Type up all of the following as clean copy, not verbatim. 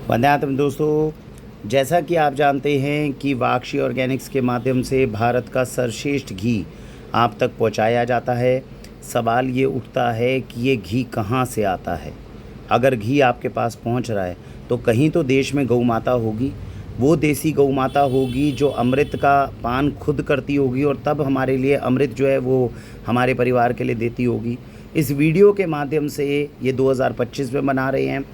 वंदनात्म दोस्तों, जैसा कि आप जानते हैं कि वाक्षी ऑर्गेनिक्स के माध्यम से भारत का सर्वश्रेष्ठ घी आप तक पहुंचाया जाता है। सवाल ये उठता है कि ये घी कहाँ से आता है। अगर घी आपके पास पहुंच रहा है तो कहीं तो देश में गौ माता होगी, वो देसी गौ माता होगी जो अमृत का पान खुद करती होगी और तब हमारे लिए अमृत जो है वो हमारे परिवार के लिए देती होगी। इस वीडियो के माध्यम से ये 2025 में बना रहे हैं।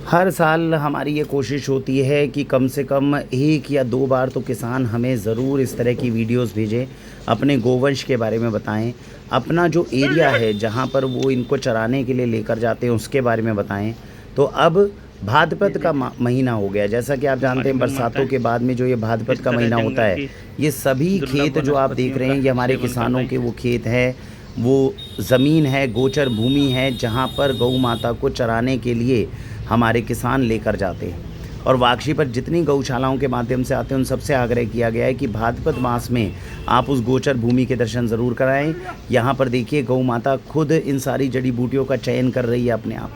हर साल हमारी ये कोशिश होती है कि कम से कम 1 या 2 बार तो किसान हमें ज़रूर इस तरह की वीडियोस भेजें, अपने गोवंश के बारे में बताएं, अपना जो एरिया है जहाँ पर वो इनको चराने के लिए लेकर जाते हैं उसके बारे में बताएं। तो अब भाद्रपद का महीना हो गया। जैसा कि आप जानते हैं बरसातों के बाद में जो ये भाद्रपद का महीना होता है, ये सभी खेत जो आप देख रहे हैं ये हमारे किसानों के वो खेत हैं, वो ज़मीन है, गोचर भूमि है जहाँ पर गौ माता को चराने के लिए हमारे किसान लेकर जाते हैं। और वाक्षी पर जितनी गौशालाओं के माध्यम से आते हैं उन सबसे आग्रह किया गया है कि भाद्रपद मास में आप उस गोचर भूमि के दर्शन ज़रूर कराएं। यहाँ पर देखिए गौ माता खुद इन सारी जड़ी बूटियों का चयन कर रही है अपने आप।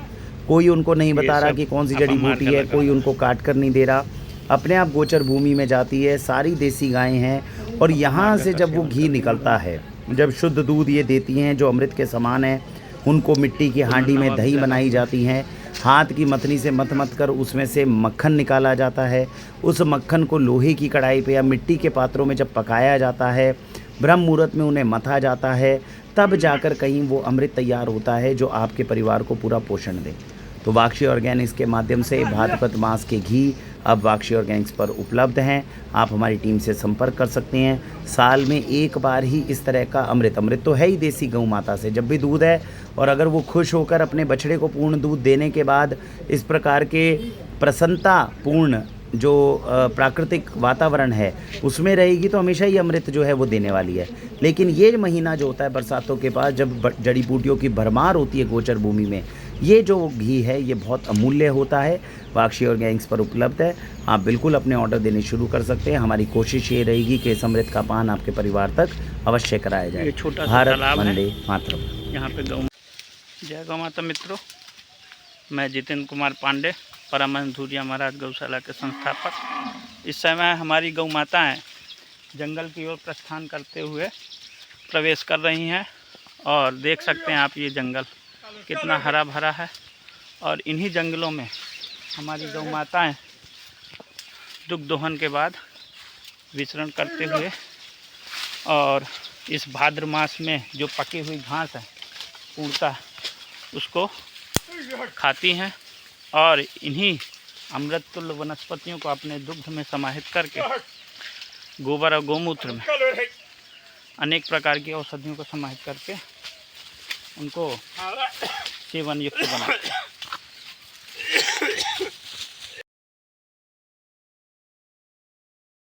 कोई उनको नहीं बता रहा कि कौन सी जड़ी बूटी है, कोई उनको काट कर नहीं दे रहा, अपने आप गोचर भूमि में जाती है। सारी देसी गायें हैं और यहाँ से जब वो घी निकलता है, जब शुद्ध दूध ये देती हैं जो अमृत के समान है, उनको मिट्टी की हांडी में दही बनाई जाती हैं। हाथ की मथनी से मथ कर उसमें से मक्खन निकाला जाता है। उस मक्खन को लोहे की कढ़ाई पे या मिट्टी के पात्रों में जब पकाया जाता है, ब्रह्म मुहूर्त में उन्हें मथा जाता है, तब जाकर कहीं वो अमृत तैयार होता है जो आपके परिवार को पूरा पोषण दे। तो वाक्षी ऑर्गेनिक्स के माध्यम से भाद्रपद मास के घी अब वाक्षी ऑर्गेनिक्स पर उपलब्ध हैं। आप हमारी टीम से संपर्क कर सकते हैं। साल में 1 बार ही इस तरह का अमृत तो है ही देसी गौ माता से, जब भी दूध है और अगर वो खुश होकर अपने बछड़े को पूर्ण दूध देने के बाद इस प्रकार के प्रसन्नता पूर्ण जो प्राकृतिक वातावरण है उसमें रहेगी तो हमेशा ही अमृत जो है वो देने वाली है। लेकिन ये महीना जो होता है बरसातों के बाद, जब जड़ी बूटियों की भरमार होती है गोचर भूमि में, ये जो घी है ये बहुत अमूल्य होता है। वाक्षी ऑर्गेनिक्स पर उपलब्ध है। आप बिल्कुल अपने ऑर्डर देने शुरू कर सकते हैं। हमारी कोशिश ये रहेगी कि इस अमृत का पान आपके परिवार तक अवश्य कराया जाए। भारत वंदे मातरम। यहाँ पे जय गौ माता मित्रों, मैं जितेंद्र कुमार पांडे, परमहंस धूरिया महाराज गौशाला के संस्थापक। इस समय हमारी गौ माताएँ जंगल की ओर प्रस्थान करते हुए प्रवेश कर रही हैं और देख सकते हैं आप ये जंगल कितना हरा भरा है। और इन्हीं जंगलों में हमारी गौ माताएँ दुग्ध दोहन के बाद विचरण करते हुए और इस भाद्र मास में जो पकी हुई घास है पूर्णतः उसको खाती हैं और इन्हीं अमृत तुल्य वनस्पतियों को अपने दुग्ध में समाहित करके गोबर और गौमूत्र में अनेक प्रकार की औषधियों को समाहित करके उनको सेवन युक्त बनाते हैं।